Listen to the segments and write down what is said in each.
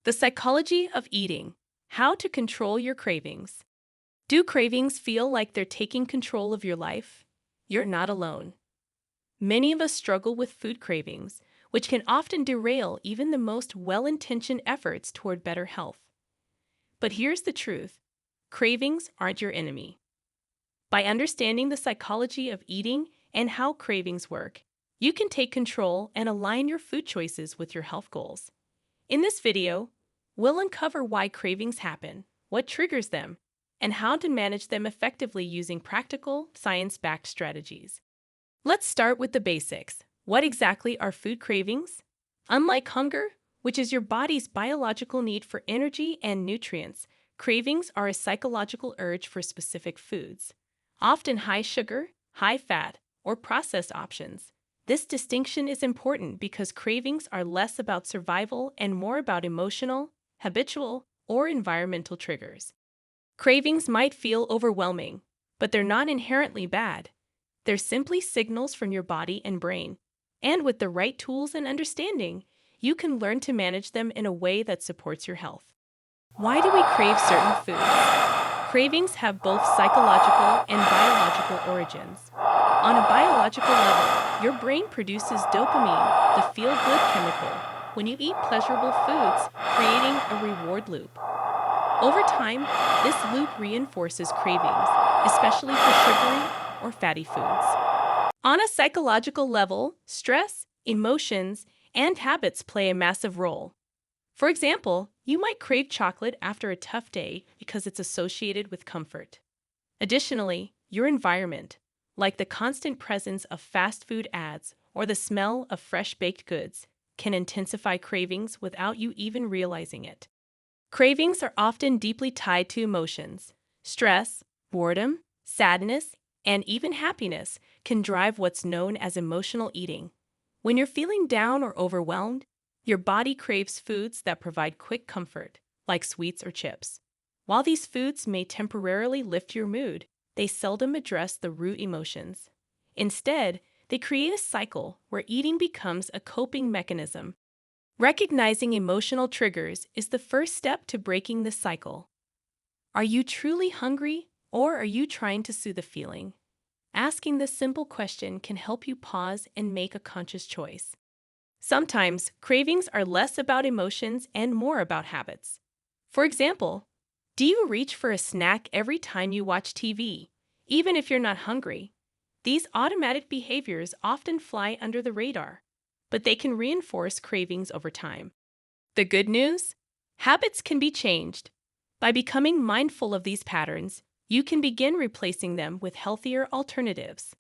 The psychology of eating. How to control your cravings. Do cravings feel like they're taking control of your life? You're not alone. Many of us struggle with food cravings, which can often derail even the most well-intentioned efforts toward better health. But here's the truth. Cravings aren't your enemy. By understanding the psychology of eating and how cravings work, you can take control and align your food choices with your health goals. In this video, we'll uncover why cravings happen, what triggers them, and how to manage them effectively using practical, science-backed strategies. Let's start with the basics. What exactly are food cravings? Unlike hunger, which is your body's biological need for energy and nutrients, cravings are a psychological urge for specific foods, often high sugar, high fat, or processed options. This distinction is important because cravings are less about survival and more about emotional, habitual, or environmental triggers. Cravings might feel overwhelming, but they're not inherently bad. They're simply signals from your body and brain. And with the right tools and understanding, you can learn to manage them in a way that supports your health. Why do we crave certain foods? Cravings have both psychological and biological origins. On a biological level, your brain produces dopamine, the feel-good chemical, when you eat pleasurable foods, creating a reward loop. Over time, this loop reinforces cravings, especially for sugary or fatty foods. On a psychological level, stress, emotions, and habits play a massive role. For example, you might crave chocolate after a tough day because it's associated with comfort. Additionally, your environment, like the constant presence of fast food ads or the smell of fresh baked goods, can intensify cravings without you even realizing it. Cravings are often deeply tied to emotions. Stress, boredom, sadness, and even happiness can drive what's known as emotional eating. When you're feeling down or overwhelmed, your body craves foods that provide quick comfort, like sweets or chips. While these foods may temporarily lift your mood, they seldom address the root emotions. Instead, they create a cycle where eating becomes a coping mechanism. Recognizing emotional triggers is the first step to breaking this cycle. Are you truly hungry, or are you trying to soothe a feeling? Asking this simple question can help you pause and make a conscious choice. Sometimes, cravings are less about emotions and more about habits. For example, do you reach for a snack every time you watch TV, even if you're not hungry? These automatic behaviors often fly under the radar, but they can reinforce cravings over time. The good news? Habits can be changed. By becoming mindful of these patterns, you can begin replacing them with healthier alternatives.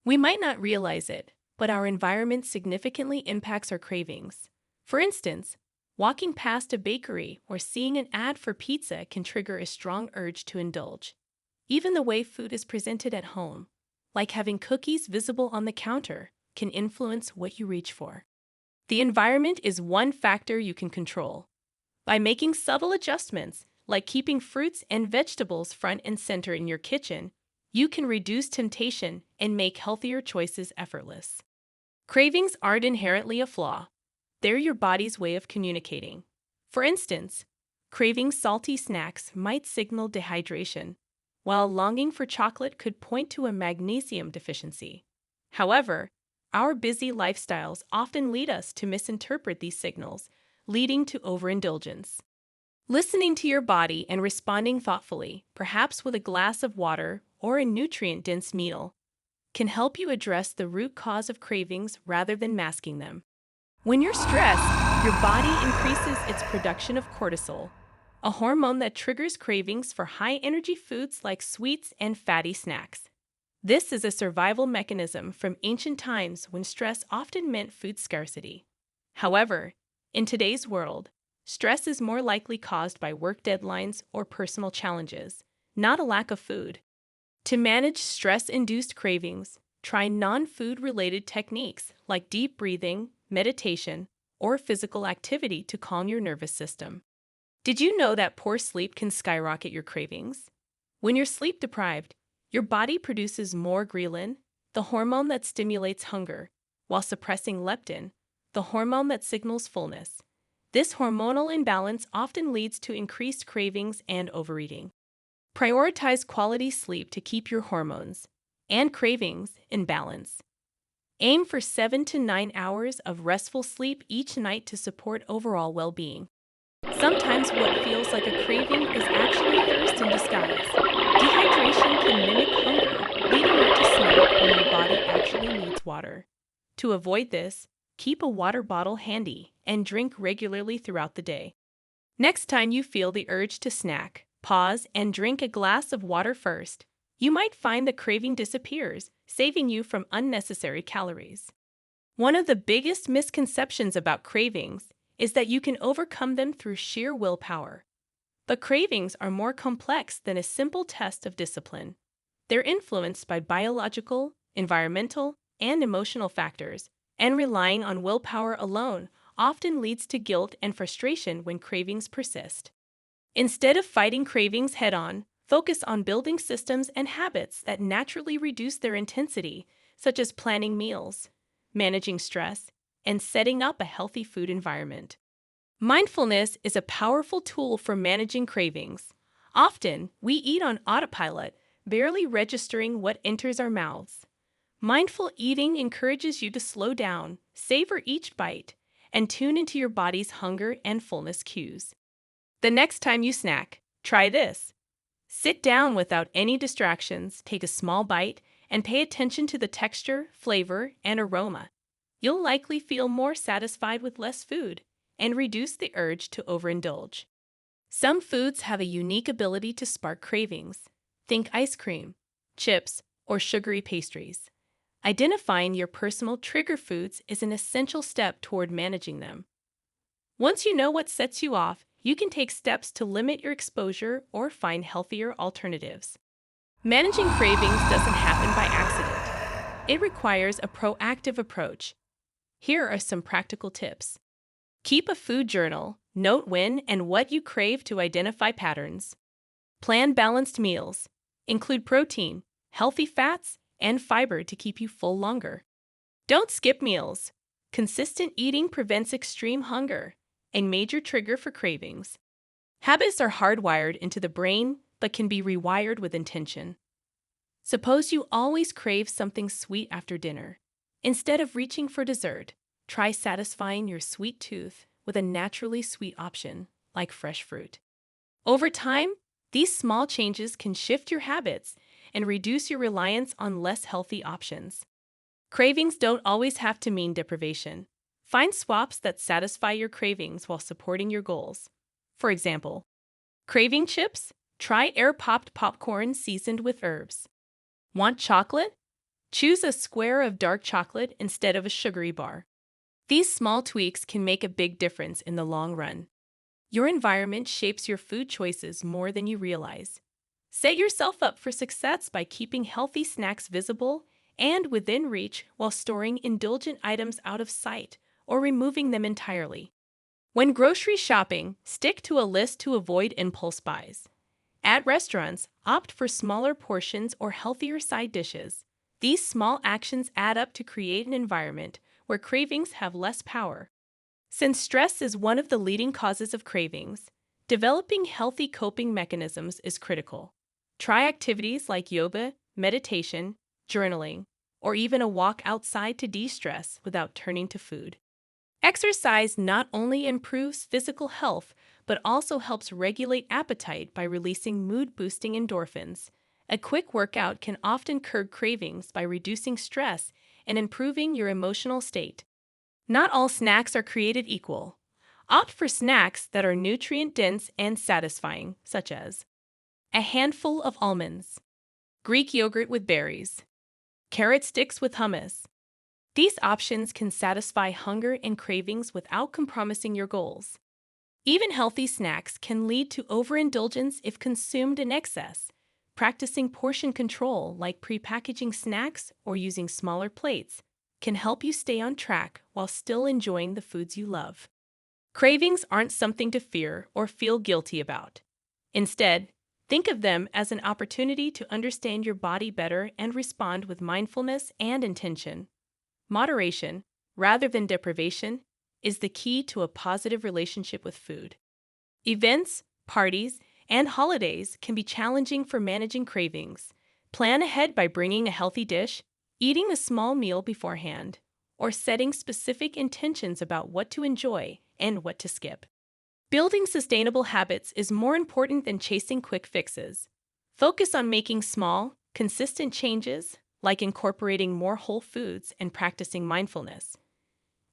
We might not realize it, but our environment significantly impacts our cravings. For instance, walking past a bakery or seeing an ad for pizza can trigger a strong urge to indulge. Even the way food is presented at home, like having cookies visible on the counter, can influence what you reach for. The environment is one factor you can control. By making subtle adjustments, like keeping fruits and vegetables front and center in your kitchen, you can reduce temptation and make healthier choices effortless. Cravings aren't inherently a flaw. They're your body's way of communicating. For instance, craving salty snacks might signal dehydration, while longing for chocolate could point to a magnesium deficiency. However, our busy lifestyles often lead us to misinterpret these signals, leading to overindulgence. Listening to your body and responding thoughtfully, perhaps with a glass of water or a nutrient-dense meal, can help you address the root cause of cravings rather than masking them. When you're stressed, your body increases its production of cortisol, a hormone that triggers cravings for high-energy foods like sweets and fatty snacks. This is a survival mechanism from ancient times when stress often meant food scarcity. However, in today's world, stress is more likely caused by work deadlines or personal challenges, not a lack of food. To manage stress-induced cravings, try non-food-related techniques like deep breathing, meditation, or physical activity to calm your nervous system. Did you know that poor sleep can skyrocket your cravings? When you're sleep deprived, your body produces more ghrelin, the hormone that stimulates hunger, while suppressing leptin, the hormone that signals fullness. This hormonal imbalance often leads to increased cravings and overeating. Prioritize quality sleep to keep your hormones and cravings in balance. Aim for 7 to 9 hours of restful sleep each night to support overall well-being. Sometimes what feels like a craving is actually thirst in disguise. Dehydration can mimic hunger, leading you to snack when your body actually needs water. To avoid this, keep a water bottle handy and drink regularly throughout the day. Next time you feel the urge to snack, pause and drink a glass of water first. You might find the craving disappears, saving you from unnecessary calories. One of the biggest misconceptions about cravings is that you can overcome them through sheer willpower. But cravings are more complex than a simple test of discipline. They're influenced by biological, environmental, and emotional factors, and relying on willpower alone often leads to guilt and frustration when cravings persist. Instead of fighting cravings head-on, focus on building systems and habits that naturally reduce their intensity, such as planning meals, managing stress, and setting up a healthy food environment. Mindfulness is a powerful tool for managing cravings. Often, we eat on autopilot, barely registering what enters our mouths. Mindful eating encourages you to slow down, savor each bite, and tune into your body's hunger and fullness cues. The next time you snack, try this. Sit down without any distractions, take a small bite, and pay attention to the texture, flavor, and aroma. You'll likely feel more satisfied with less food and reduce the urge to overindulge. Some foods have a unique ability to spark cravings. Think ice cream, chips, or sugary pastries. Identifying your personal trigger foods is an essential step toward managing them. Once you know what sets you off, you can take steps to limit your exposure or find healthier alternatives. Managing cravings doesn't happen by accident. It requires a proactive approach. Here are some practical tips. Keep a food journal. Note when and what you crave to identify patterns. Plan balanced meals. Include protein, healthy fats, and fiber to keep you full longer. Don't skip meals. Consistent eating prevents extreme hunger, a major trigger for cravings. Habits are hardwired into the brain but can be rewired with intention. Suppose you always crave something sweet after dinner. Instead of reaching for dessert, try satisfying your sweet tooth with a naturally sweet option, like fresh fruit. Over time, these small changes can shift your habits and reduce your reliance on less healthy options. Cravings don't always have to mean deprivation. Find swaps that satisfy your cravings while supporting your goals. For example, craving chips? Try air-popped popcorn seasoned with herbs. Want chocolate? Choose a square of dark chocolate instead of a sugary bar. These small tweaks can make a big difference in the long run. Your environment shapes your food choices more than you realize. Set yourself up for success by keeping healthy snacks visible and within reach while storing indulgent items out of sight or removing them entirely. When grocery shopping, stick to a list to avoid impulse buys. At restaurants, opt for smaller portions or healthier side dishes. These small actions add up to create an environment where cravings have less power. Since stress is one of the leading causes of cravings, developing healthy coping mechanisms is critical. Try activities like yoga, meditation, journaling, or even a walk outside to de-stress without turning to food. Exercise not only improves physical health, but also helps regulate appetite by releasing mood-boosting endorphins. A quick workout can often curb cravings by reducing stress and improving your emotional state. Not all snacks are created equal. Opt for snacks that are nutrient-dense and satisfying, such as a handful of almonds, Greek yogurt with berries, carrot sticks with hummus. These options can satisfy hunger and cravings without compromising your goals. Even healthy snacks can lead to overindulgence if consumed in excess. Practicing portion control, like prepackaging snacks or using smaller plates, can help you stay on track while still enjoying the foods you love. Cravings aren't something to fear or feel guilty about. Instead, think of them as an opportunity to understand your body better and respond with mindfulness and intention. Moderation, rather than deprivation, is the key to a positive relationship with food. Events, parties, and holidays can be challenging for managing cravings. Plan ahead by bringing a healthy dish, eating a small meal beforehand, or setting specific intentions about what to enjoy and what to skip. Building sustainable habits is more important than chasing quick fixes. Focus on making small, consistent changes, like incorporating more whole foods and practicing mindfulness.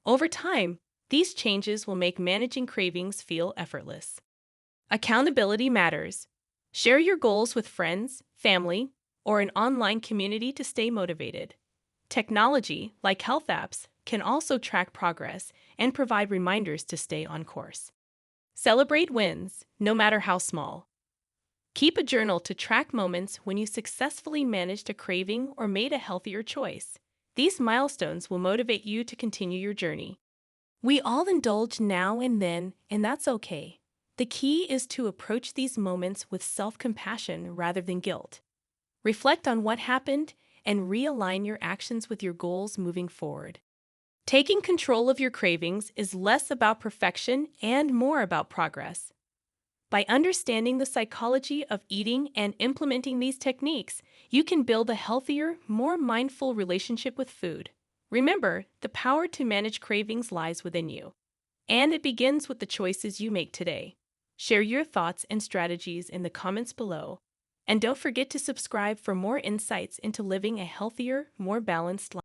Over time, these changes will make managing cravings feel effortless. Accountability matters. Share your goals with friends, family, or an online community to stay motivated. Technology, like health apps, can also track progress and provide reminders to stay on course. Celebrate wins, no matter how small. Keep a journal to track moments when you successfully managed a craving or made a healthier choice. These milestones will motivate you to continue your journey. We all indulge now and then, and that's okay. The key is to approach these moments with self-compassion rather than guilt. Reflect on what happened and realign your actions with your goals moving forward. Taking control of your cravings is less about perfection and more about progress. By understanding the psychology of eating and implementing these techniques, you can build a healthier, more mindful relationship with food. Remember, the power to manage cravings lies within you, and it begins with the choices you make today. Share your thoughts and strategies in the comments below, and don't forget to subscribe for more insights into living a healthier, more balanced life.